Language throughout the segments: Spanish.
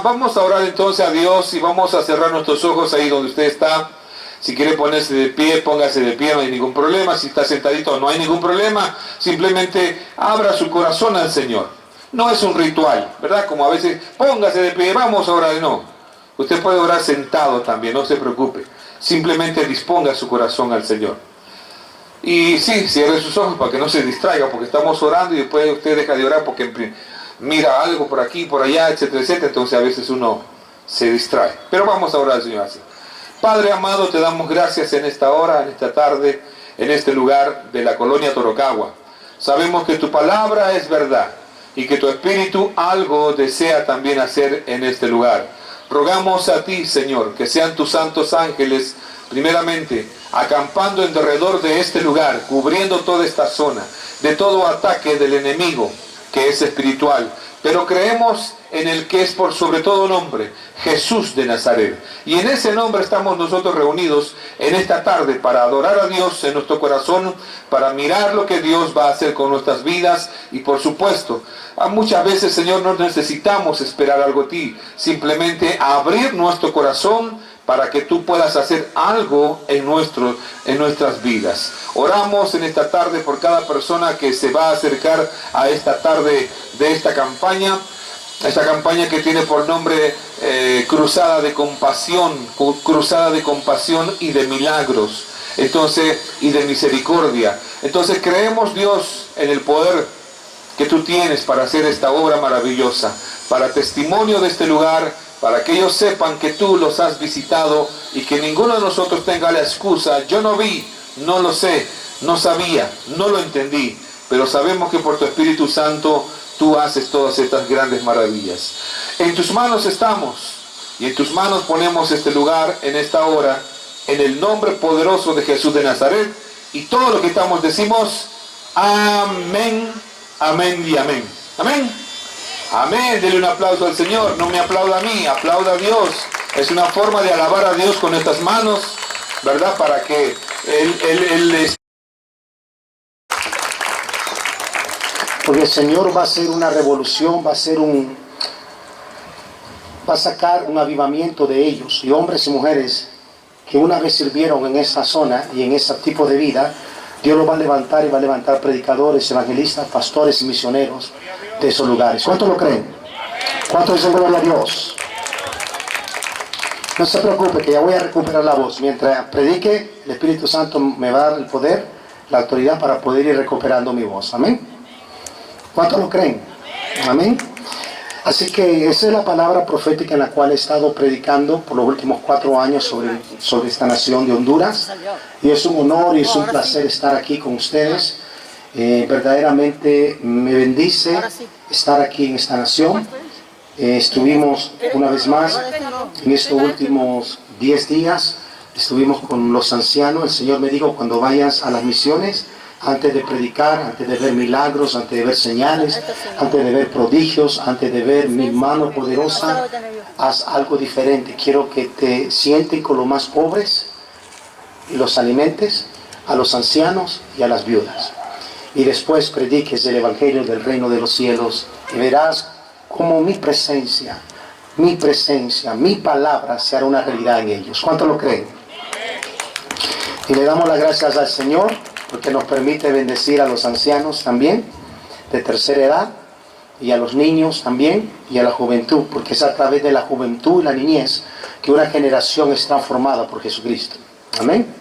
Vamos a orar entonces a Dios y vamos a cerrar nuestros ojos ahí donde usted está. Si quiere ponerse de pie, póngase de pie, no hay ningún problema. Si está sentadito, no hay ningún problema. Simplemente abra su corazón al Señor. No es un ritual, ¿verdad? Como a veces, póngase de pie, vamos a orar. No. Usted puede orar sentado también, no se preocupe. Simplemente disponga su corazón al Señor. Y sí, cierre sus ojos para que no se distraiga, porque estamos orando y después usted deja de orar porque mira algo por aquí, por allá, etcétera, etcétera. Entonces a veces uno se distrae. Pero vamos a orar al Señor así. Padre amado, te damos gracias en esta hora, en esta tarde, en este lugar de la colonia Torocagua. Sabemos que tu palabra es verdad y que tu Espíritu algo desea también hacer en este lugar. Rogamos a ti, Señor, que sean tus santos ángeles, primeramente, acampando en derredor de este lugar, cubriendo toda esta zona, de todo ataque del enemigo, que es espiritual. Pero creemos en el que es por sobre todo nombre, Jesús de Nazaret. Y en ese nombre estamos nosotros reunidos en esta tarde para adorar a Dios en nuestro corazón, para mirar lo que Dios va a hacer con nuestras vidas. Y por supuesto, muchas veces, Señor, no necesitamos esperar algo de ti, simplemente abrir nuestro corazón para que tú puedas hacer algo en nuestras vidas. Oramos en esta tarde por cada persona que se va a acercar a esta tarde de esta campaña que tiene por nombre Cruzada de Compasión y de Milagros, entonces, y de Misericordia. Entonces creemos, Dios, en el poder que tú tienes para hacer esta obra maravillosa, para testimonio de este lugar, para que ellos sepan que tú los has visitado y que ninguno de nosotros tenga la excusa, yo no vi, no lo sé, no sabía, no lo entendí, pero sabemos que por tu Espíritu Santo tú haces todas estas grandes maravillas. En tus manos estamos y en tus manos ponemos este lugar en esta hora, en el nombre poderoso de Jesús de Nazaret, y todo lo que estamos decimos, amén, amén y amén. Amén. Amén, dele un aplauso al Señor, no me aplauda a mí, aplauda a Dios. Es una forma de alabar a Dios con estas manos, ¿verdad? Para que Él Porque el Señor va a hacer una revolución, va a sacar un avivamiento de ellos, y hombres y mujeres que una vez sirvieron en esa zona y en ese tipo de vida. Dios los va a levantar y va a levantar predicadores, evangelistas, pastores y misioneros de esos lugares. ¿Cuántos lo creen? ¿Cuántos dicen gloria a Dios? No se preocupe, que ya voy a recuperar la voz. Mientras predique, el Espíritu Santo me va a dar el poder, la autoridad para poder ir recuperando mi voz. Amén. ¿Cuántos lo creen? Amén. Así que esa es la palabra profética en la cual he estado predicando por los últimos 4 años sobre esta nación de Honduras. Y es un honor y es un placer estar aquí con ustedes. Verdaderamente me bendice estar aquí en esta nación. Estuvimos una vez más en estos últimos 10 días. Estuvimos con los ancianos. El Señor me dijo, cuando vayas a las misiones, antes de predicar, antes de ver milagros, antes de ver señales, antes de ver prodigios, antes de ver mi mano poderosa, haz algo diferente. Quiero que te sientes con los más pobres y los alimentes, a los ancianos y a las viudas. Y después prediques el Evangelio del Reino de los Cielos y verás cómo mi presencia, mi palabra se hará una realidad en ellos. ¿Cuántos lo creen? Y le damos las gracias al Señor porque nos permite bendecir a los ancianos también, de tercera edad, y a los niños también, y a la juventud, porque es a través de la juventud y la niñez que una generación es transformada por Jesucristo. Amén.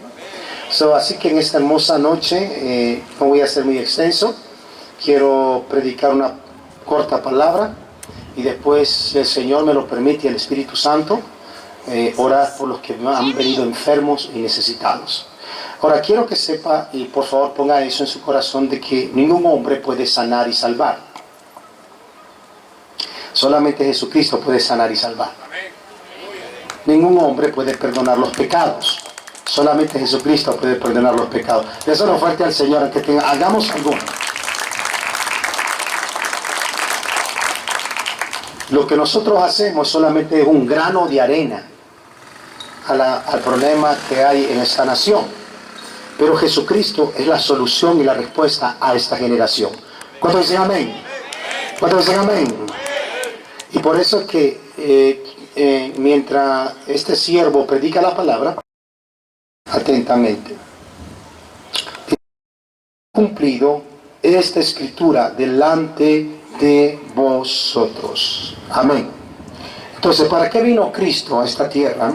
Así que en esta hermosa noche, no voy a ser muy extenso, quiero predicar una corta palabra, y después, si el Señor me lo permite, el Espíritu Santo, orar por los que han venido enfermos y necesitados. Ahora quiero que sepa, y por favor ponga eso en su corazón, de que ningún hombre puede sanar y salvar. Solamente Jesucristo puede sanar y salvar. Ningún hombre puede perdonar los pecados. Solamente Jesucristo puede perdonar los pecados. Déselo fuerte al Señor, hagamos algo. Lo que nosotros hacemos solamente es un grano de arena al problema que hay en esta nación. Pero Jesucristo es la solución y la respuesta a esta generación. ¿Cuántos dicen amén? ¿Cuántos dicen amén? Y por eso es que mientras este siervo predica la palabra, atentamente, cumplido esta escritura delante de vosotros. Amén. Entonces, ¿para qué vino Cristo a esta tierra?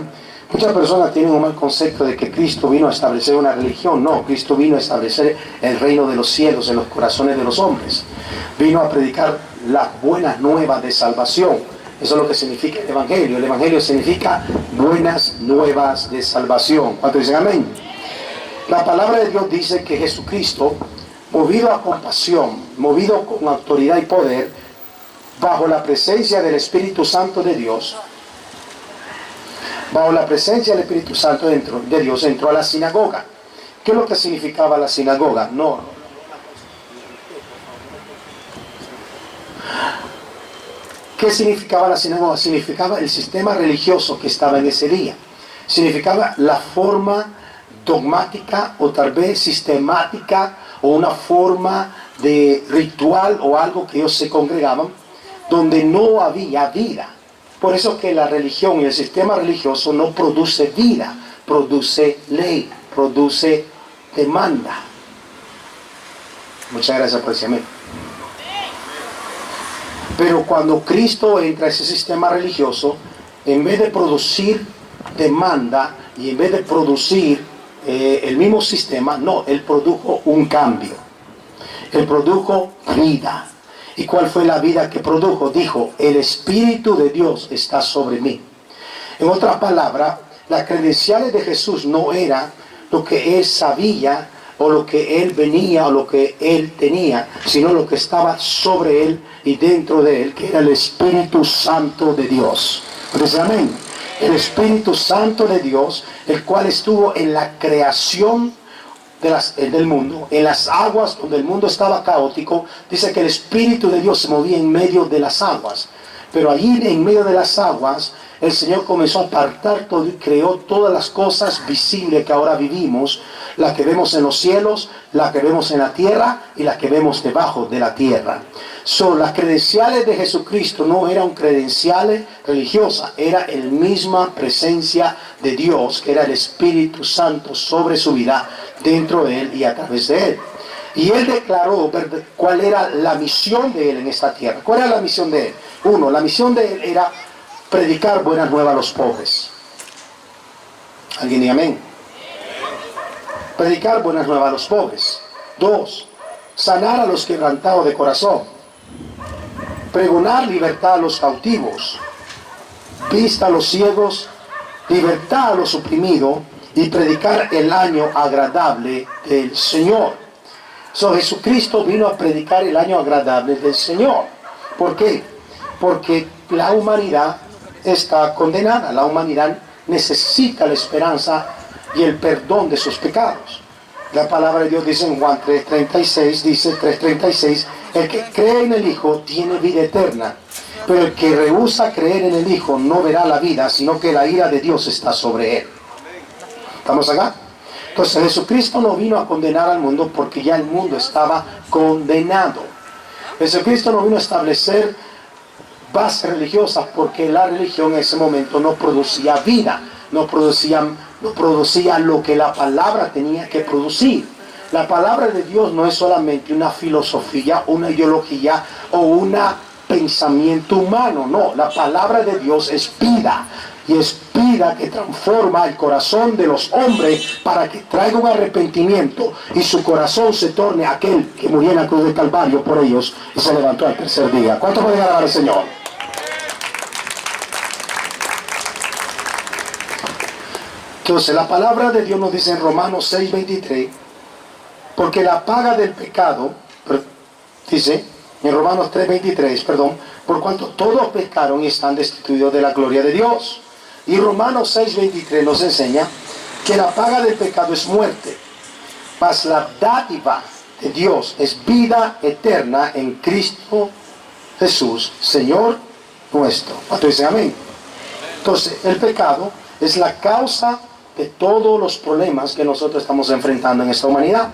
Muchas personas tienen un mal concepto de que Cristo vino a establecer una religión. No, Cristo vino a establecer el reino de los cielos en los corazones de los hombres. Vino a predicar las buenas nuevas de salvación. Eso es lo que significa el Evangelio. El Evangelio significa buenas nuevas de salvación. ¿Cuántos dicen amén? La palabra de Dios dice que Jesucristo, movido a compasión, movido con autoridad y poder, bajo la presencia del Espíritu Santo de Dios, bajo la presencia del Espíritu Santo de Dios, entró a la sinagoga. ¿Qué es lo que significaba la sinagoga? No. ¿Qué significaba la sinagoga? Significaba el sistema religioso que estaba en ese día. Significaba la forma dogmática o tal vez sistemática o una forma de ritual o algo que ellos se congregaban donde no había vida. Por eso que la religión y el sistema religioso no produce vida, produce ley, produce demanda. Muchas gracias por decirme. Pero cuando Cristo entra a ese sistema religioso, en vez de producir demanda y en vez de producir el mismo sistema, no, Él produjo un cambio. Él produjo vida. ¿Y cuál fue la vida que produjo? Dijo, el Espíritu de Dios está sobre mí. En otras palabras, las credenciales de Jesús no eran lo que Él sabía o lo que Él venía o lo que Él tenía, sino lo que estaba sobre Él y dentro de Él, que era el Espíritu Santo de Dios. ¿Entonces, amén? El Espíritu Santo de Dios, el cual estuvo en la creación del mundo, en las aguas donde el mundo estaba caótico. Dice que el Espíritu de Dios se movía en medio de las aguas, pero allí en medio de las aguas el Señor comenzó a apartar todo y creó todas las cosas visibles que ahora vivimos, las que vemos en los cielos, las que vemos en la tierra y las que vemos debajo de la tierra. Las credenciales de Jesucristo no eran credenciales religiosas, era la misma presencia de Dios, que era el Espíritu Santo sobre su vida, dentro de Él y a través de Él. Y Él declaró cuál era la misión de Él en esta tierra. ¿Cuál era la misión de Él? Uno, la misión de Él era predicar buenas nuevas a los pobres. ¿Alguien dice amén? Predicar buenas nuevas a los pobres. Dos, sanar a los quebrantados de corazón. Pregonar libertad a los cautivos, vista a los ciegos, libertad a los oprimidos y predicar el año agradable del Señor. Jesucristo vino a predicar el año agradable del Señor. ¿Por qué? Porque la humanidad está condenada. La humanidad necesita la esperanza y el perdón de sus pecados. La palabra de Dios dice en Juan 3:36, dice 3:36, el que cree en el Hijo tiene vida eterna, pero el que rehúsa creer en el Hijo no verá la vida, sino que la ira de Dios está sobre él. ¿Estamos acá? Entonces Jesucristo no vino a condenar al mundo porque ya el mundo estaba condenado. Jesucristo no vino a establecer bases religiosas porque la religión en ese momento no producía vida, no producía lo que la palabra tenía que producir. La palabra de Dios no es solamente una filosofía, una ideología o un pensamiento humano. No, la palabra de Dios es vida. Y es vida que transforma el corazón de los hombres para que traiga un arrepentimiento y su corazón se torne aquel que murió en la cruz del Calvario por ellos y se levantó al tercer día. ¿Cuánto pueden alabar al Señor? Entonces la palabra de Dios nos dice en Romanos 6:23, porque la paga del pecado, dice en Romanos 3:23, por cuanto todos pecaron y están destituidos de la gloria de Dios. Y Romanos 6:23 nos enseña que la paga del pecado es muerte, mas la dádiva de Dios es vida eterna en Cristo Jesús, Señor nuestro. ¿Cuántos dicen amén? Entonces el pecado es la causa de todos los problemas que nosotros estamos enfrentando en esta humanidad.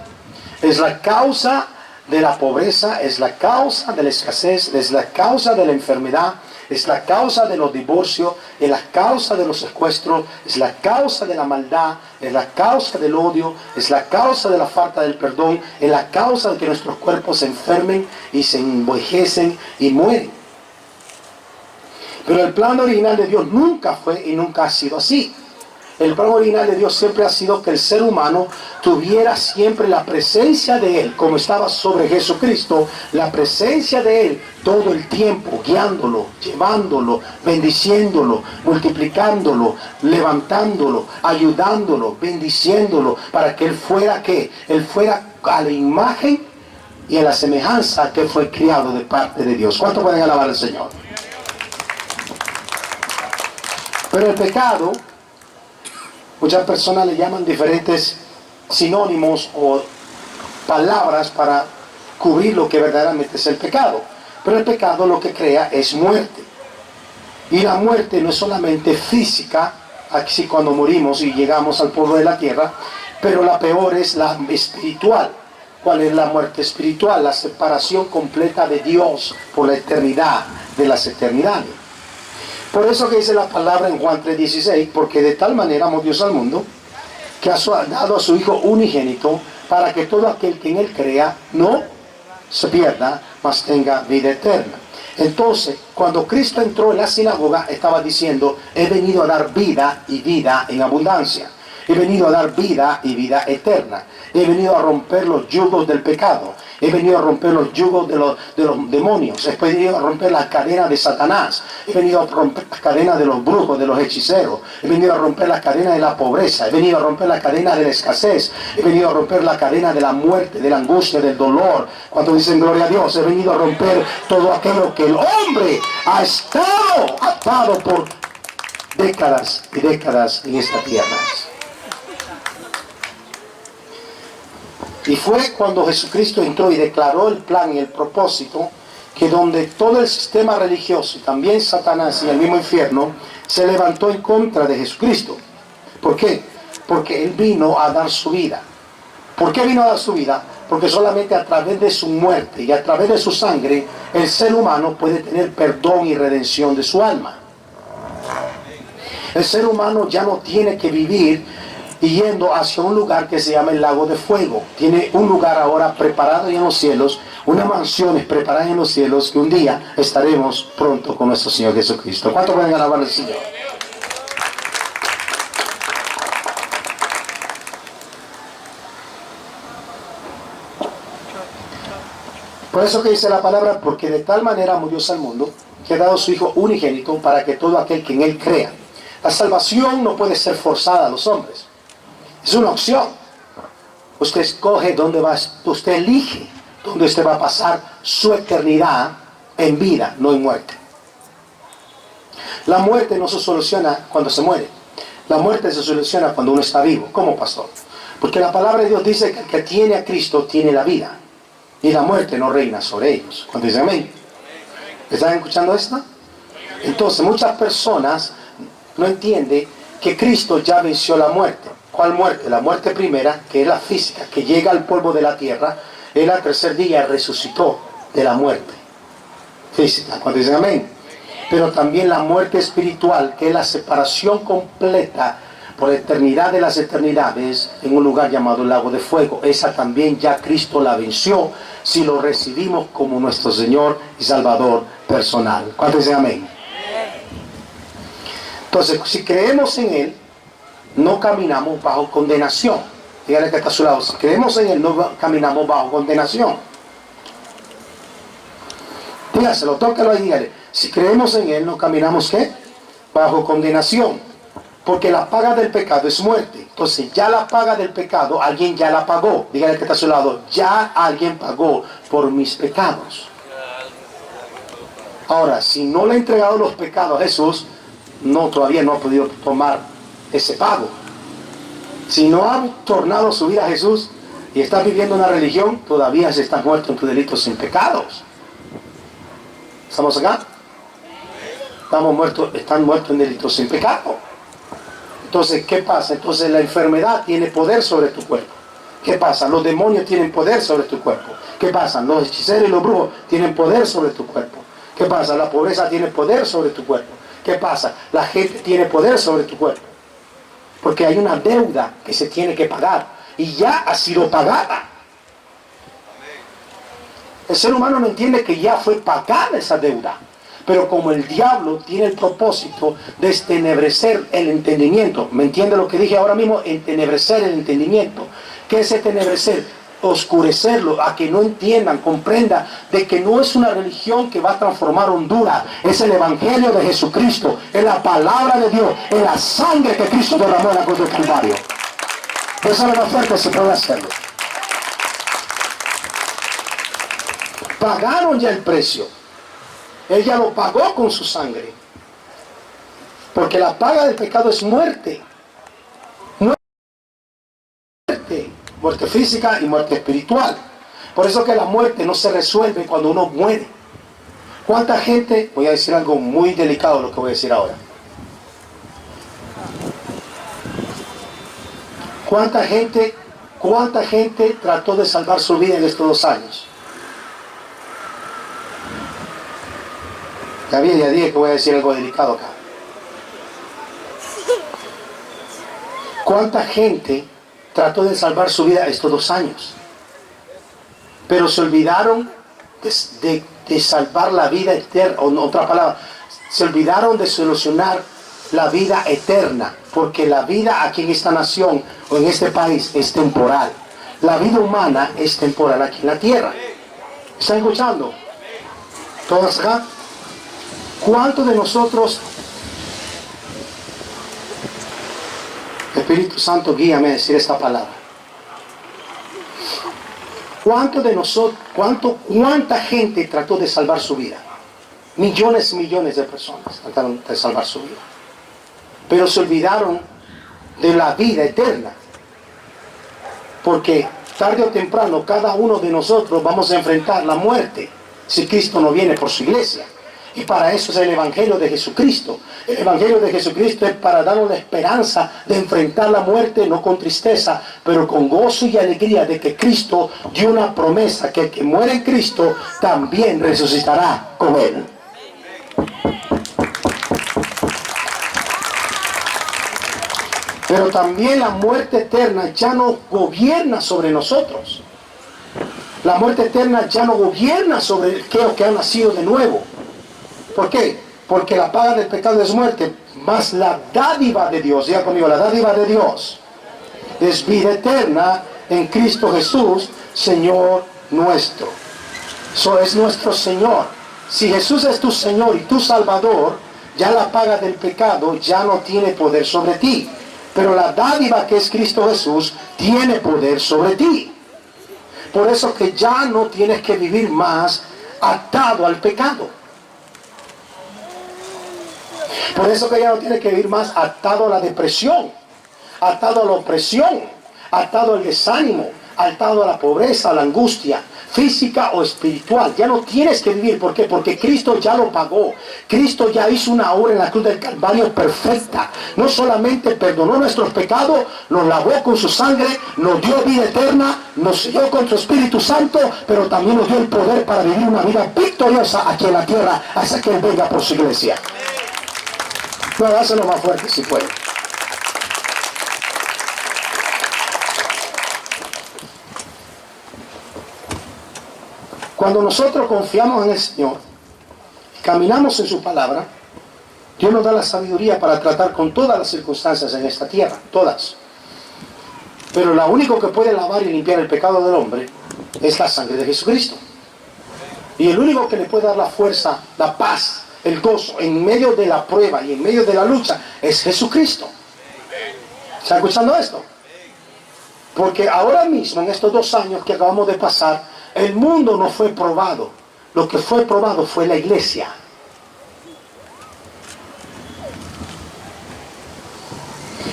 Es la causa de la pobreza, es la causa de la escasez, es la causa de la enfermedad, es la causa de los divorcios, es la causa de los secuestros, es la causa de la maldad, es la causa del odio, es la causa de la falta del perdón, es la causa de que nuestros cuerpos se enfermen y se envejecen y mueren. Pero el plan original de Dios nunca fue y nunca ha sido así. El plan original de Dios siempre ha sido que el ser humano tuviera siempre la presencia de Él, como estaba sobre Jesucristo, la presencia de Él todo el tiempo, guiándolo, llevándolo, bendiciéndolo, multiplicándolo, levantándolo, ayudándolo, bendiciéndolo, para que Él fuera ¿qué? Él fuera a la imagen y a la semejanza que fue criado de parte de Dios. ¿Cuánto pueden alabar al Señor? Pero el pecado, muchas personas le llaman diferentes sinónimos o palabras para cubrir lo que verdaderamente es el pecado. Pero el pecado lo que crea es muerte. Y la muerte no es solamente física, así cuando morimos y llegamos al polvo de la tierra, pero la peor es la espiritual. ¿Cuál es la muerte espiritual? La separación completa de Dios por la eternidad de las eternidades. Por eso que dice la palabra en Juan 3:16, porque de tal manera amó Dios al mundo, que ha dado a su Hijo unigénito, para que todo aquel que en Él crea no se pierda, mas tenga vida eterna. Entonces, cuando Cristo entró en la sinagoga, estaba diciendo, he venido a dar vida y vida en abundancia. He venido a dar vida y vida eterna. He venido a romper los yugos del pecado. He venido a romper los yugos de los demonios. He venido a romper las cadenas de Satanás. He venido a romper las cadenas de los brujos, de los hechiceros. He venido a romper las cadenas de la pobreza. He venido a romper las cadenas de la escasez. He venido a romper la cadena de la muerte, de la angustia, del dolor. Cuando dicen gloria a Dios, he venido a romper todo aquello que el hombre ha estado atado por décadas y décadas en esta tierra. Y fue cuando Jesucristo entró y declaró el plan y el propósito, que donde todo el sistema religioso y también Satanás y el mismo infierno se levantó en contra de Jesucristo. ¿Por qué? Porque Él vino a dar su vida. ¿Por qué vino a dar su vida? Porque solamente a través de su muerte y a través de su sangre el ser humano puede tener perdón y redención de su alma. El ser humano ya no tiene que vivir y yendo hacia un lugar que se llama el lago de fuego. Tiene un lugar ahora preparado en los cielos, una mansión es preparada en los cielos, que un día estaremos pronto con nuestro Señor Jesucristo. ¿Cuánto pueden alabar al Señor? Por eso que dice la palabra, porque de tal manera amó Dios al mundo, que ha dado a su Hijo unigénito, para que todo aquel que en Él crea. La salvación no puede ser forzada a los hombres. Es una opción. Usted escoge dónde va, usted elige dónde usted va a pasar su eternidad en vida, no en muerte. La muerte no se soluciona cuando se muere. La muerte se soluciona cuando uno está vivo. ¿Cómo, pastor? Porque la palabra de Dios dice que el que tiene a Cristo tiene la vida. Y la muerte no reina sobre ellos. ¿Cuánto dicen amén? ¿Están escuchando esto? Entonces, muchas personas no entienden que Cristo ya venció la muerte. ¿Cuál muerte? La muerte primera, que es la física, que llega al polvo de la tierra. Él al tercer día resucitó de la muerte física. Cuando dicen amén. Pero también la muerte espiritual, que es la separación completa por eternidad de las eternidades en un lugar llamado el lago de fuego. Esa también ya Cristo la venció si lo recibimos como nuestro Señor y Salvador personal. ¿Cuántos dicen amén? Entonces, si creemos en Él, no caminamos bajo condenación. Dígale que está a su lado. Si creemos en Él, no caminamos bajo condenación. Dígaselo, tócalo ahí, dígale. Si creemos en Él, no caminamos, ¿qué? Bajo condenación. Porque la paga del pecado es muerte. Entonces, ya la paga del pecado, alguien ya la pagó. Dígale que está a su lado. Ya alguien pagó por mis pecados. Ahora, si no le ha entregado los pecados a Jesús, todavía no ha podido tomar ese pago. Si no ha tornado su vida a Jesús y está viviendo una religión, todavía se está muerto en tus delitos sin pecados. ¿Estamos acá? Están muertos en delitos sin pecado. Entonces, ¿qué pasa? Entonces la enfermedad tiene poder sobre tu cuerpo. ¿Qué pasa? Los demonios tienen poder sobre tu cuerpo. ¿Qué pasa? Los hechiceros y los brujos tienen poder sobre tu cuerpo. ¿Qué pasa? La pobreza tiene poder sobre tu cuerpo. ¿Qué pasa? La gente tiene poder sobre tu cuerpo. Porque hay una deuda que se tiene que pagar. Y ya ha sido pagada. El ser humano no entiende que ya fue pagada esa deuda. Pero como el diablo tiene el propósito de entenebrecer el entendimiento. ¿Me entiende lo que dije ahora mismo? Entenebrecer el entendimiento. ¿Qué es entenebrecer? Oscurecerlo, a que no entiendan, comprendan de que no es una religión que va a transformar Honduras, es el Evangelio de Jesucristo, es la palabra de Dios, es la sangre que Cristo derramó en la cruz del Calvario. Eso es lo más fuerte, se puede hacerlo. Pagaron ya el precio, Él ya lo pagó con su sangre, porque la paga del pecado es muerte. Muerte física y muerte espiritual. Por eso que la muerte no se resuelve cuando uno muere. ¿Cuánta gente? Voy a decir algo muy delicado lo que voy a decir ahora. ¿Cuánta gente trató de salvar su vida en estos 2 años? Ya dije que voy a decir algo delicado acá. ¿Cuánta gente trató de salvar su vida estos 2 años? Pero se olvidaron de salvar la vida eterna, o otra palabra, se olvidaron de solucionar la vida eterna, porque la vida aquí en esta nación o en este país es temporal. La vida humana es temporal aquí en la tierra. ¿Están escuchando? ¿Todos acá? ¿Cuántos de nosotros... Espíritu Santo, guíame a decir esta palabra. ¿Cuánta gente trató de salvar su vida? Millones y millones de personas trataron de salvar su vida. Pero se olvidaron de la vida eterna. Porque tarde o temprano cada uno de nosotros vamos a enfrentar la muerte si Cristo no viene por su iglesia. Y para eso es el Evangelio de Jesucristo. El Evangelio de Jesucristo es para darnos la esperanza de enfrentar la muerte, no con tristeza, pero con gozo y alegría de que Cristo dio una promesa, que el que muere en Cristo también resucitará con Él. Pero también la muerte eterna ya no gobierna sobre nosotros. La muerte eterna ya no gobierna sobre aquellos que han nacido de nuevo. ¿Por qué? Porque la paga del pecado es muerte, más la dádiva de Dios, diga conmigo, la dádiva de Dios es vida eterna en Cristo Jesús, Señor nuestro. Eso es nuestro Señor. Si Jesús es tu Señor y tu Salvador, ya la paga del pecado ya no tiene poder sobre ti. Pero la dádiva que es Cristo Jesús tiene poder sobre ti. Por eso que ya no tienes que vivir más atado al pecado. Por eso que ya no tienes que vivir más atado a la depresión, atado a la opresión, atado al desánimo, atado a la pobreza, a la angustia física o espiritual. Ya no tienes que vivir. ¿Por qué? Porque Cristo ya lo pagó. Cristo ya hizo una obra en la cruz del Calvario perfecta. No solamente perdonó nuestros pecados, nos lavó con su sangre, nos dio vida eterna, nos selló con su Espíritu Santo, pero también nos dio el poder para vivir una vida victoriosa aquí en la tierra hasta que Él venga por su iglesia. No, háganlo más fuerte si puede. Cuando nosotros confiamos en el Señor, caminamos en su palabra, Dios nos da la sabiduría para tratar con todas las circunstancias en esta tierra, todas. Pero lo único que puede lavar y limpiar el pecado del hombre es la sangre de Jesucristo. Y el único que le puede dar la fuerza, la paz, el gozo en medio de la prueba y en medio de la lucha es Jesucristo. ¿Está escuchando esto? Porque ahora mismo, en estos 2 años que acabamos de pasar, el mundo no fue probado. Lo que fue probado fue la iglesia.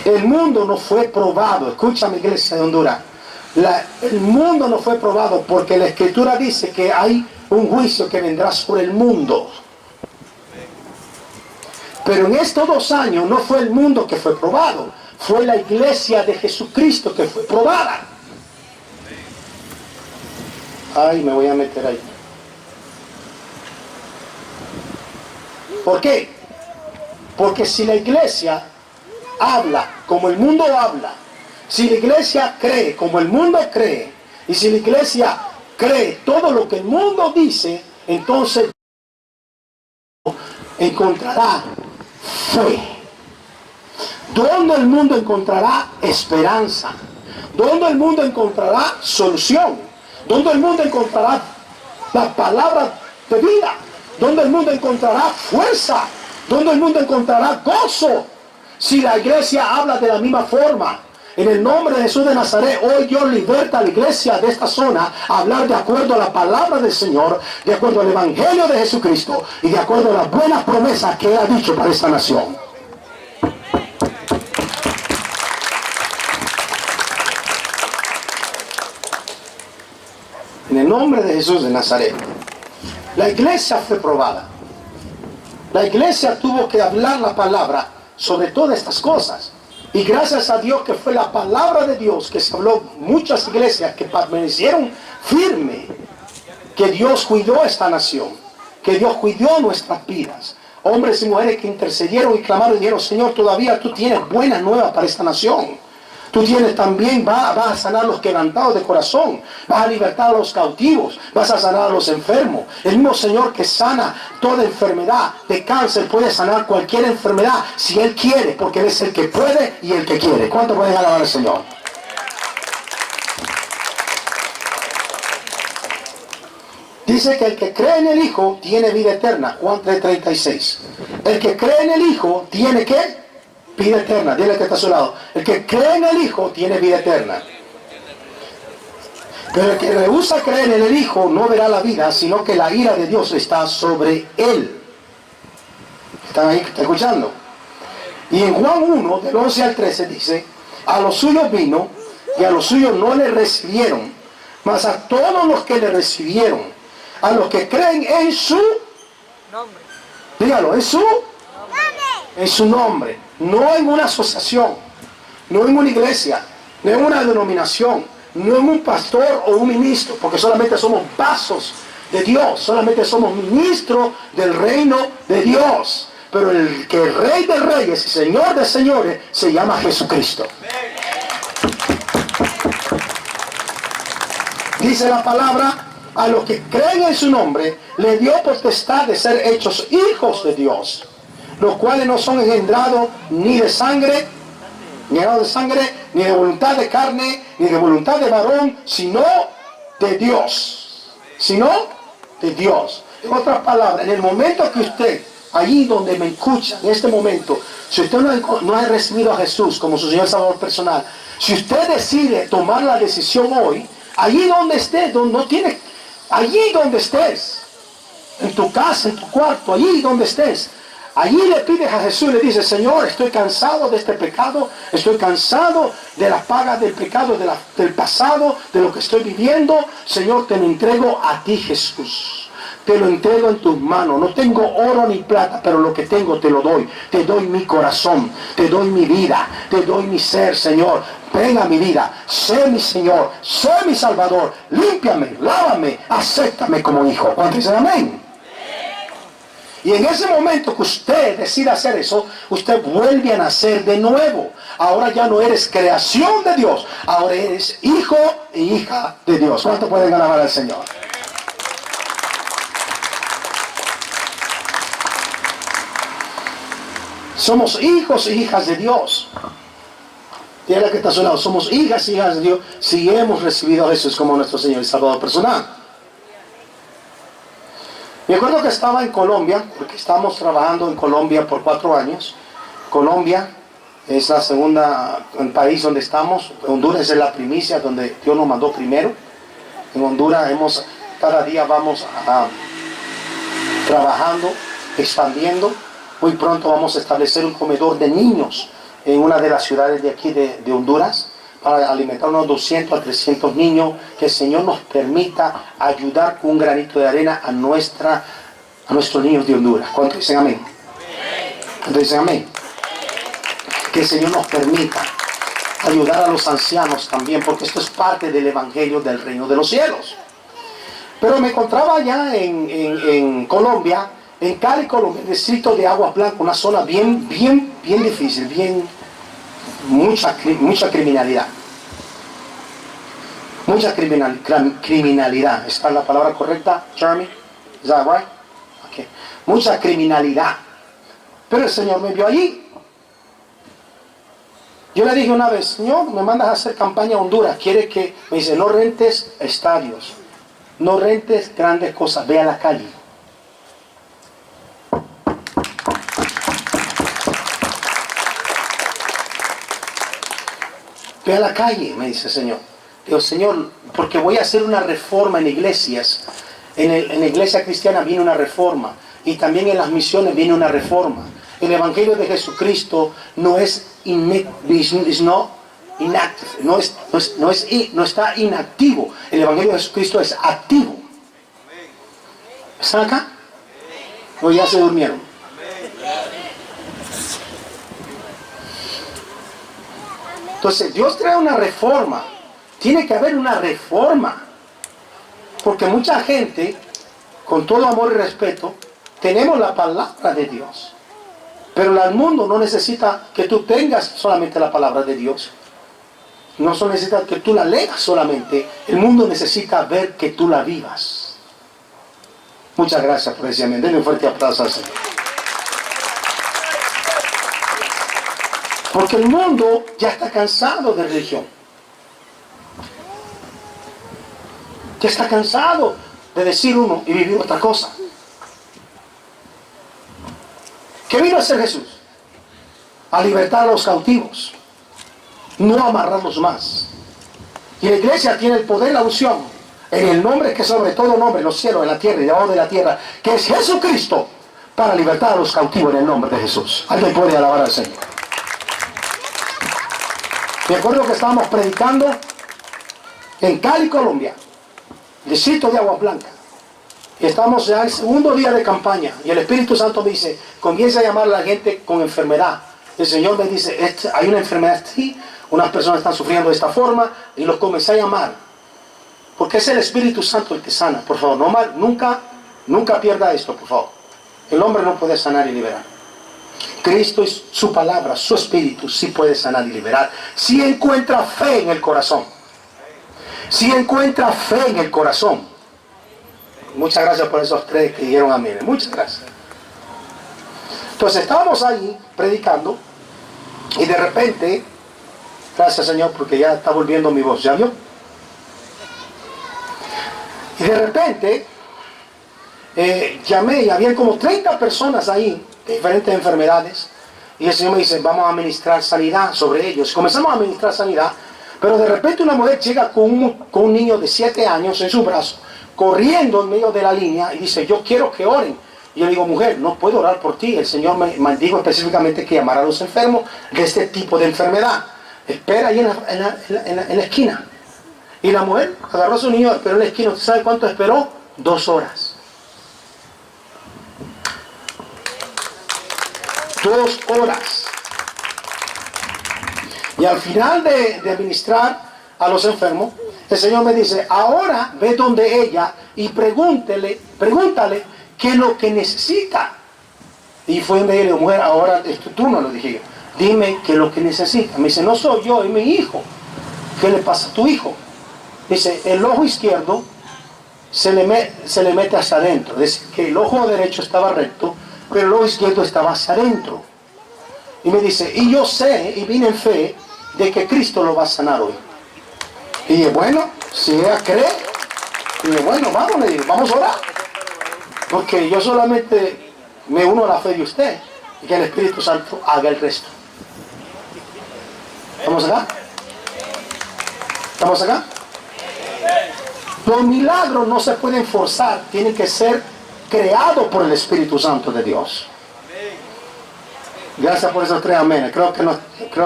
El mundo no fue probado. Escúchame, iglesia de Honduras. El mundo no fue probado porque la Escritura dice que hay un juicio que vendrá sobre el mundo. Pero en estos 2 años no fue el mundo que fue probado, fue la iglesia de Jesucristo que fue probada. Ay, me voy a meter ahí. ¿Por qué? Porque si la iglesia habla como el mundo habla, si la iglesia cree como el mundo cree, y si la iglesia cree todo lo que el mundo dice, entonces encontrará fe. ¿Dónde el mundo encontrará esperanza? ¿Dónde el mundo encontrará solución? ¿Dónde el mundo encontrará la palabra de vida? ¿Dónde el mundo encontrará fuerza? ¿Dónde el mundo encontrará gozo? Si la iglesia habla de la misma forma. En el nombre de Jesús de Nazaret, hoy Dios liberta a la iglesia de esta zona a hablar de acuerdo a la palabra del Señor, de acuerdo al Evangelio de Jesucristo y de acuerdo a las buenas promesas que Él ha dicho para esta nación. En el nombre de Jesús de Nazaret, la iglesia fue probada. La iglesia tuvo que hablar la palabra sobre todas estas cosas. Y gracias a Dios que fue la palabra de Dios que se habló, muchas iglesias que permanecieron firmes, que Dios cuidó esta nación, que Dios cuidó nuestras vidas. Hombres y mujeres que intercedieron y clamaron y dijeron: Señor, todavía tú tienes buenas nuevas para esta nación. Tú tienes también, vas a sanar a los quebrantados de corazón, vas a libertar a los cautivos, vas a sanar a los enfermos. El mismo Señor que sana toda enfermedad de cáncer puede sanar cualquier enfermedad si Él quiere, porque Él es el que puede y el que quiere. ¿Cuánto pueden alabar al Señor? Dice que el que cree en el Hijo tiene vida eterna. Juan 3:36. El que cree en el Hijo tiene ¿qué? Vida eterna. Dile que está a su lado. El que cree en el Hijo tiene vida eterna. Pero el que rehúsa creer en el Hijo no verá la vida, sino que la ira de Dios está sobre él. ¿Están ahí? ¿Están escuchando? Y en Juan 1, del 11 al 13 dice: a los suyos vino y a los suyos no le recibieron, mas a todos los que le recibieron, a los que creen en su nombre. Dígalo, en su nombre. En su nombre. No en una asociación, no en una iglesia, no en una denominación, no en un pastor o un ministro, porque solamente somos vasos de Dios, solamente somos ministros del reino de Dios. Pero el que es Rey de Reyes y Señor de Señores se llama Jesucristo. Dice la palabra: a los que creen en su nombre le dio potestad de ser hechos hijos de Dios, los cuales no son engendrados ni de sangre, ni de voluntad de carne, ni de voluntad de varón, sino de Dios. Sino de Dios. En otras palabras, en el momento que usted, allí donde me escucha, en este momento, si usted no ha recibido a Jesús como su Señor Salvador personal, si usted decide tomar la decisión hoy, allí donde estés, allí donde estés, en tu casa, en tu cuarto, allí donde estés, allí le pides a Jesús y le dices: Señor, estoy cansado de este pecado, estoy cansado de las pagas del pecado, del pasado, de lo que estoy viviendo. Señor, te lo entrego a ti, Jesús. Te lo entrego en tus manos. No tengo oro ni plata, pero lo que tengo te lo doy. Te doy mi corazón, te doy mi vida, te doy mi ser, Señor. Ven a mi vida, sé mi Señor, sé mi Salvador. Límpiame, lávame, acéptame como hijo. ¿Cuántos dicen amén? Y en ese momento que usted decida hacer eso, usted vuelve a nacer de nuevo. Ahora ya no eres creación de Dios, ahora eres hijo e hija de Dios. ¿Cuánto pueden alabar al Señor? Somos hijos e hijas de Dios. Dígale que está a su lado: somos hijas e hijas de Dios si hemos recibido a Jesús como nuestro Señor y Salvador personal. Me acuerdo que estaba en Colombia, porque estamos trabajando en Colombia por 4 años. Colombia es la segunda país donde estamos. Honduras es la primicia donde Dios nos mandó primero. En Honduras cada día vamos trabajando, expandiendo. Muy pronto vamos a establecer un comedor de niños en una de las ciudades de aquí de Honduras, para alimentar unos 200 a 300 niños, que el Señor nos permita ayudar con un granito de arena a nuestros niños de Honduras. ¿Cuántos dicen amén? ¿Cuántos dicen amén? Que el Señor nos permita ayudar a los ancianos también, porque esto es parte del Evangelio del Reino de los Cielos. Pero me encontraba allá en Colombia, en Cali, Colombia, el distrito de Aguas Blancas, una zona bien difícil, mucha criminalidad. Mucha criminalidad. ¿Está la palabra correcta, Jeremy? ¿Es that right? Okay. Mucha criminalidad. Pero el Señor me vio allí. Yo le dije una vez, Señor, me mandas a hacer campaña a Honduras. Quiere que, me dice, no rentes estadios, no rentes grandes cosas, ve a la calle. Ve a la calle, me dice el Señor. Digo, Señor, porque voy a hacer una reforma en iglesias. En la iglesia cristiana viene una reforma. Y también en las misiones viene una reforma. El Evangelio de Jesucristo no es no está inactivo. El Evangelio de Jesucristo es activo. ¿Están acá? ¿O ya se durmieron? Entonces, Dios trae una reforma. Tiene que haber una reforma. Porque mucha gente, con todo amor y respeto, tenemos la palabra de Dios. Pero el mundo no necesita que tú tengas solamente la palabra de Dios. No solo necesita que tú la leas solamente. El mundo necesita ver que tú la vivas. Muchas gracias por ese amén. Denle un fuerte aplauso al Señor. Porque el mundo ya está cansado de religión. Ya está cansado de decir uno y vivir otra cosa. ¿Qué vino a hacer Jesús? A libertar a los cautivos, no a amarrarlos más. Y la iglesia tiene el poder, la unción, en el nombre que sobre todo nombre, en los cielos, en la tierra y debajo de la tierra, que es Jesucristo, para libertar a los cautivos en el nombre de Jesús. Alguien puede alabar al Señor. Me acuerdo que estábamos predicando en Cali, Colombia, distrito de Aguas Blancas. Y estamos ya en el segundo día de campaña. Y el Espíritu Santo me dice, comienza a llamar a la gente con enfermedad. El Señor me dice, hay una enfermedad así, unas personas están sufriendo de esta forma, y los comencé a llamar. Porque es el Espíritu Santo el que sana. Por favor, nunca pierda esto, por favor. El hombre no puede sanar y liberar. Cristo y su palabra, su Espíritu, sí puede sanar y liberar. Si encuentra fe en el corazón. Si encuentra fe en el corazón. Muchas gracias por esos tres que dijeron amén. Muchas gracias. Entonces estábamos ahí predicando y de repente, gracias Señor porque ya está volviendo mi voz, ¿ya vio? Y de repente llamé y había como 30 personas ahí de diferentes enfermedades y el Señor me dice, vamos a administrar sanidad sobre ellos. Comenzamos a administrar sanidad, pero de repente una mujer llega con un niño de 7 años en su brazo, corriendo en medio de la línea y dice, yo quiero que oren. Y yo le digo, mujer, no puedo orar por ti. El Señor me dijo específicamente que llamara a los enfermos de este tipo de enfermedad. Espera ahí en la esquina. Y la mujer agarró a su niño, esperó en la esquina. ¿Usted sabe cuánto esperó? 2 horas. 2 horas. Y al final de administrar a los enfermos, el Señor me dice, ahora ve donde ella y pregúntale qué es lo que necesita. Y fue donde ella le dijo, mujer, ahora es tu turno, le dije yo. Dime qué es lo que necesita. Me dice, no soy yo, es mi hijo. ¿Qué le pasa a tu hijo? Dice, el ojo izquierdo se le mete hacia adentro. Es decir, que el ojo derecho estaba recto, pero el ojo izquierdo estaba hacia adentro. Y me dice, y yo sé, y vine en fe, de que Cristo lo va a sanar hoy. Y dije, bueno, si ella cree, y dije, bueno, vamos, le digo, vamos a orar. Porque yo solamente me uno a la fe de usted y que el Espíritu Santo haga el resto. ¿Estamos acá? ¿Estamos acá? Los milagros no se pueden forzar, tienen que ser creados por el Espíritu Santo de Dios. Gracias por esos 3 amenes. Creo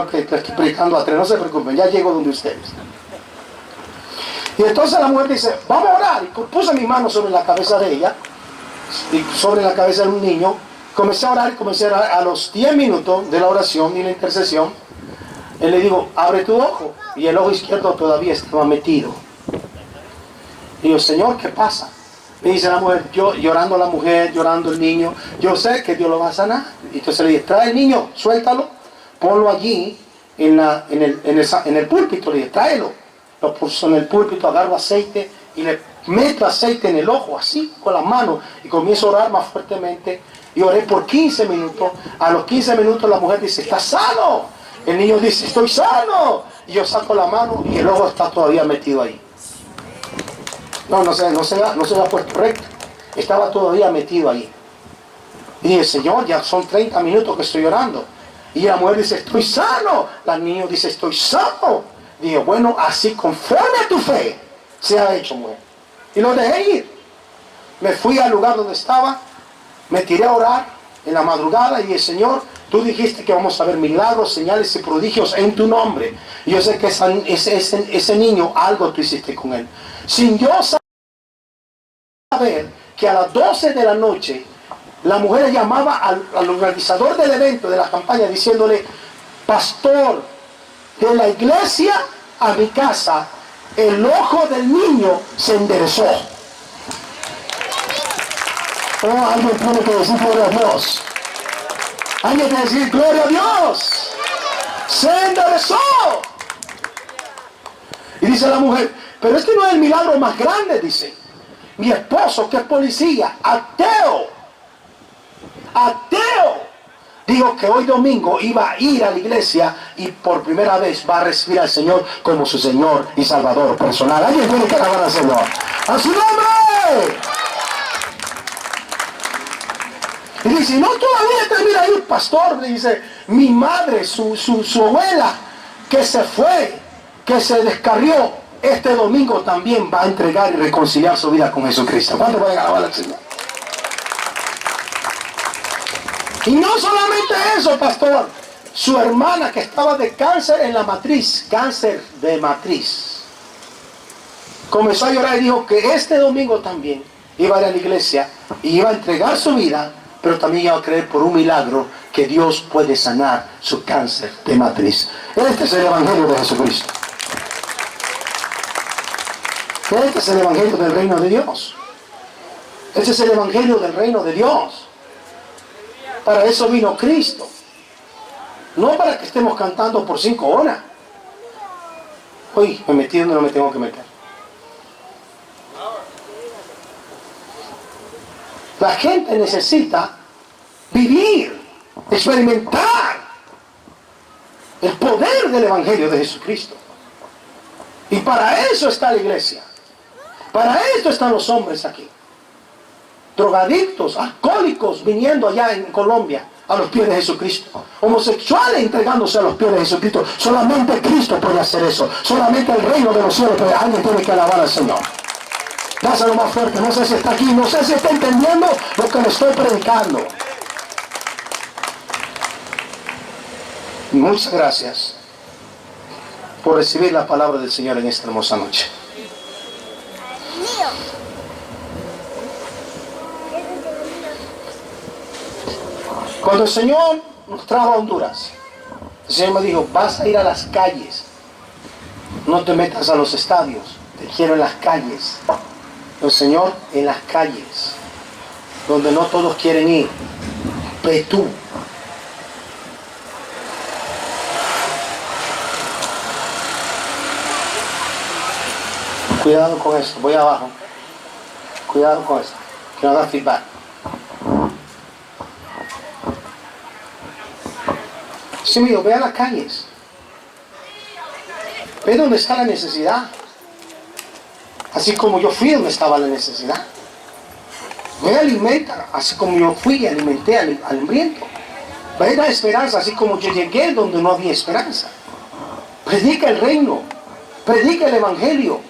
que te estoy predicando a 3, no se preocupen, ya llego donde ustedes. Y entonces la mujer dice, vamos a orar. Y puse mi mano sobre la cabeza de ella y sobre la cabeza de un niño. Comencé a orar y comencé a orar. A los 10 minutos de la oración y la intercesión, él le digo, abre tu ojo. Y el ojo izquierdo todavía estaba metido. Y yo, Señor, ¿qué pasa? Me dice la mujer, yo llorando la mujer, llorando el niño, yo sé que Dios lo va a sanar. Entonces le dije, trae el niño, suéltalo, ponlo allí en el púlpito. Le dije, tráelo. Lo puso en el púlpito, agarro aceite y le meto aceite en el ojo, así, con las manos, y comienzo a orar más fuertemente. Y oré por 15 minutos. A los 15 minutos la mujer dice, ¿está sano? El niño dice, estoy sano. Y yo saco la mano y el ojo está todavía metido ahí. No se ha puesto recto. Estaba todavía metido ahí. Y dije, Señor, ya son 30 minutos que estoy orando. Y la mujer dice, estoy sano. El niño dice, estoy sano. Dije, bueno, así conforme a tu fe se ha hecho, mujer. Y lo dejé ir. Me fui al lugar donde estaba, me tiré a orar en la madrugada y dije, Señor, tú dijiste que vamos a ver milagros, señales y prodigios en tu nombre. Y yo sé que ese niño, algo tú hiciste con él. Sin yo saber que a las 12 de la noche, la mujer llamaba al organizador del evento, de la campaña, diciéndole, pastor, de la iglesia a mi casa, el ojo del niño se enderezó. Oh, alguien tiene que decir gloria a Dios. Alguien tiene que decir gloria a Dios. Se enderezó. Y dice la mujer, pero es que no es el milagro más grande, dice. Mi esposo, que es policía, ateo, dijo que hoy domingo iba a ir a la iglesia y por primera vez va a recibir al Señor como su Señor y Salvador personal. Alguien tiene que alabar al Señor. ¡A su nombre! Y dice, no, todavía termina ahí, pastor. Le dice, mi madre, su abuela, que se fue, que se descarrió, este domingo también va a entregar y reconciliar su vida con Jesucristo. ¿Cuánto pueden alabar al Señor? Y no solamente eso, pastor. Su hermana que estaba de cáncer en la matriz, cáncer de matriz, comenzó a llorar y dijo que este domingo también iba a ir a la iglesia y iba a entregar su vida, pero también iba a creer por un milagro que Dios puede sanar su cáncer de matriz. Este es el Evangelio de Jesucristo. Este es el Evangelio del reino de Dios. Este es el Evangelio del reino de Dios. Para eso vino Cristo. No para que estemos cantando por 5 horas. Uy, me metí donde no me tengo que meter. La gente necesita vivir, experimentar el poder del Evangelio de Jesucristo. Y para eso está la iglesia. Para esto están los hombres aquí. Drogadictos, alcohólicos viniendo allá en Colombia a los pies de Jesucristo. Homosexuales entregándose a los pies de Jesucristo. Solamente Cristo puede hacer eso. Solamente el reino de los cielos puede. Alguien tiene que alabar al Señor. Dáselo más fuerte. No sé si está aquí. No sé si está entendiendo lo que le estoy predicando. Muchas gracias por recibir la palabra del Señor en esta hermosa noche. Cuando el Señor nos trajo a Honduras, el Señor me dijo, vas a ir a las calles, no te metas a los estadios, te quiero en las calles. El Señor, en las calles, donde no todos quieren ir, ve tú. Cuidado con esto, voy abajo. Cuidado con esto, que no haga feedback. Sí, mío, ve a las calles. Ve donde está la necesidad. Así como yo fui donde estaba la necesidad. Ve a alimentar, así como yo fui y alimenté al hambriento. Ve a dar esperanza, así como yo llegué donde no había esperanza. Predica el reino. Predica el evangelio.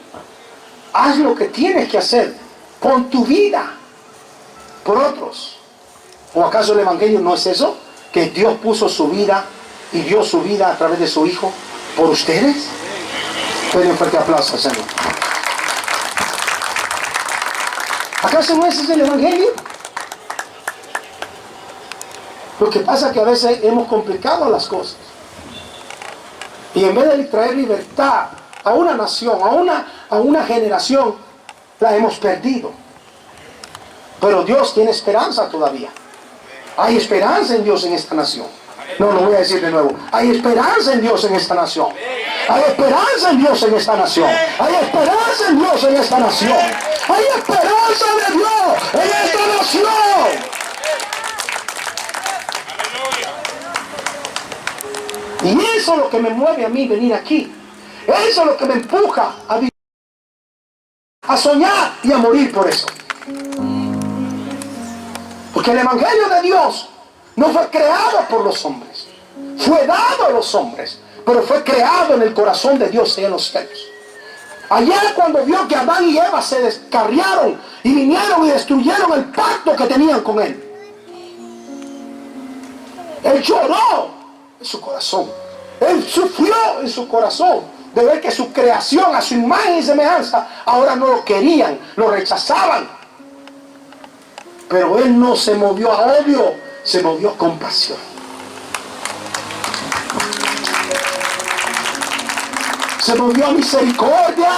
Haz lo que tienes que hacer. Pon tu vida por otros. ¿O acaso el evangelio no es eso? Que Dios puso su vida y dio su vida a través de su Hijo por ustedes. Denle un fuerte aplauso al Señor. ¿Acaso no ese es el evangelio? Lo que pasa es que a veces hemos complicado las cosas. Y en vez de traer libertad a una nación, a una generación, la hemos perdido. Pero Dios tiene esperanza todavía. Hay esperanza en Dios en esta nación. No, lo voy a decir de nuevo. Hay esperanza en Dios en esta nación. Hay esperanza en Dios en esta nación. Hay esperanza en Dios en esta nación. Hay esperanza de Dios en esta nación. Y eso es lo que me mueve a mí venir aquí. Eso es lo que me empuja a vivir, a soñar y a morir por eso. Porque el Evangelio de Dios no fue creado por los hombres. Fue dado a los hombres, pero fue creado en el corazón de Dios y en los cielos. Ayer cuando vio que Adán y Eva se descarriaron y vinieron y destruyeron el pacto que tenían con Él. Él lloró en su corazón. Él sufrió en su corazón de ver que su creación a su imagen y semejanza ahora no lo querían, lo rechazaban. Pero Él no se movió a odio, se movió a compasión. Se movió a misericordia.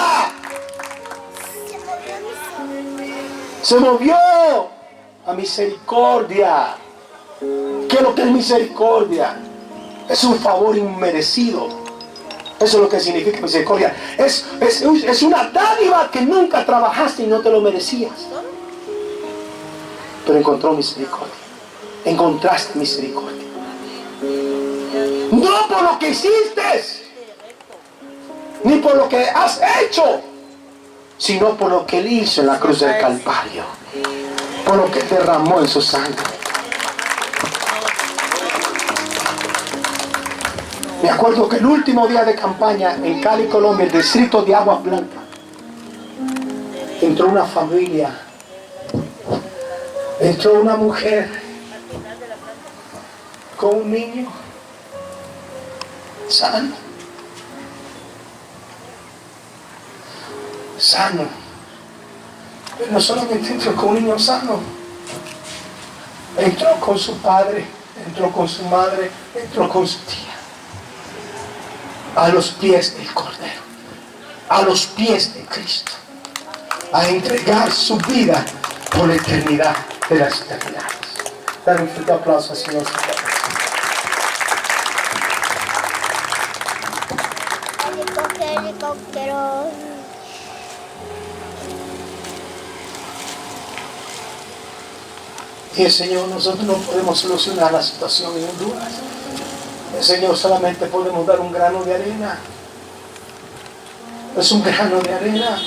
Se movió a misericordia. ¿Qué es lo que es misericordia? Es un favor inmerecido. Eso es lo que significa misericordia. Es una dádiva que nunca trabajaste y no te lo merecías. Pero encontró misericordia. Encontraste misericordia. No por lo que hiciste, ni por lo que has hecho, sino por lo que Él hizo en la cruz del Calvario, por lo que derramó en su sangre. Me acuerdo que el último día de campaña en Cali, Colombia, el distrito de Agua Blanca, entró una familia, entró una mujer con un niño sano. Sano. Pero no solamente entró con un niño sano, entró con su padre, entró con su madre, entró con su tía. A los pies del Cordero, a los pies de Cristo, a entregar su vida por la eternidad de las eternidades. Dale un fuerte aplauso al Señor. Helicóptero. Y el Señor, nosotros no podemos solucionar la situación en Honduras. El Señor, solamente podemos dar un grano de arena. Es un grano de arena,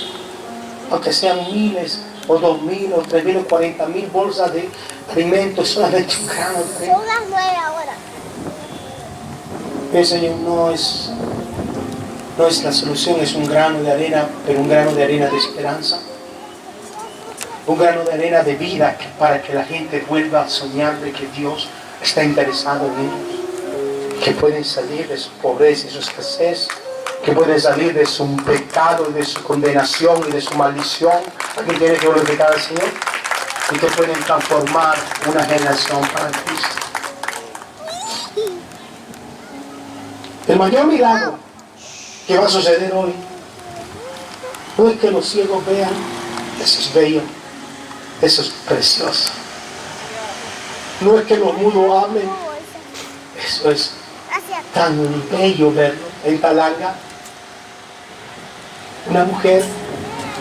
aunque sean miles o 2,000 o 3,000 o 40,000 bolsas de alimentos, solamente un grano de arena. Son las 9 ahora. El Señor no es la solución, es un grano de arena, pero un grano de arena de esperanza. Un grano de arena de vida para que la gente vuelva a soñar de que Dios está interesado en ellos. Que pueden salir de su pobreza y su escasez, que pueden salir de su pecado y de su condenación y de su maldición. Aquí tiene que glorificar al Señor. Y que pueden transformar una generación para Cristo. El mayor milagro que va a suceder hoy no es que los ciegos vean. Eso es bello, eso es precioso. No es que los mudos hablen. Eso es tan bello verlo. En Talanga, una mujer,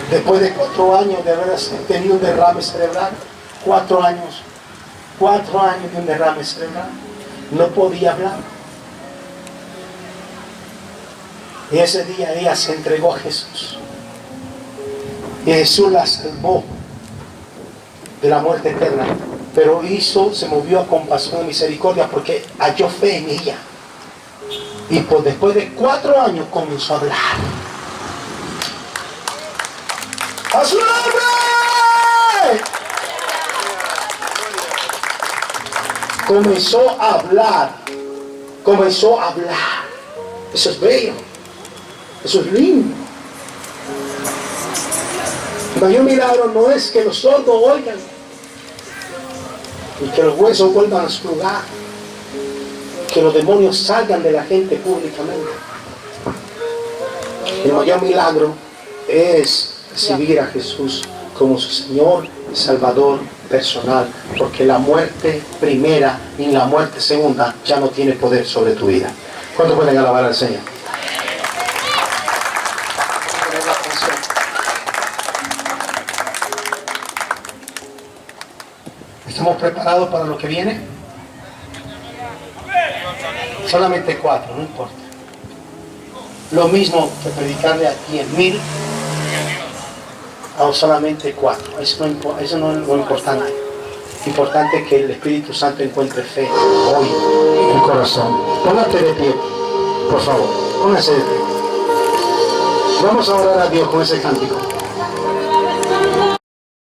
después de 4 años de haber tenido un derrame cerebral, 4 años de un derrame cerebral, no podía hablar. Y ese día ella se entregó a Jesús. Y Jesús la salvó de la muerte eterna. Pero se movió a compasión y misericordia porque halló fe en ella. Y después de 4 años comenzó a hablar. ¡A su nombre! Comenzó a hablar. Eso es bello. Eso es lindo. El mayor milagro no es que los sordos oigan y que los huesos vuelvan a su lugar, que los demonios salgan de la gente públicamente. El mayor milagro es recibir a Jesús como su Señor y Salvador personal, porque la muerte primera y la muerte segunda ya no tiene poder sobre tu vida. ¿Cuánto pueden alabar al Señor? ¿Estamos preparados para lo que viene? Solamente 4, no importa. Lo mismo que predicarle a 10.000 a solamente 4. Eso no es lo importante. Lo importante es que el Espíritu Santo encuentre fe hoy en el corazón. Póngate de pie, por favor. Póngase de pie. Vamos a orar a Dios con ese cántico.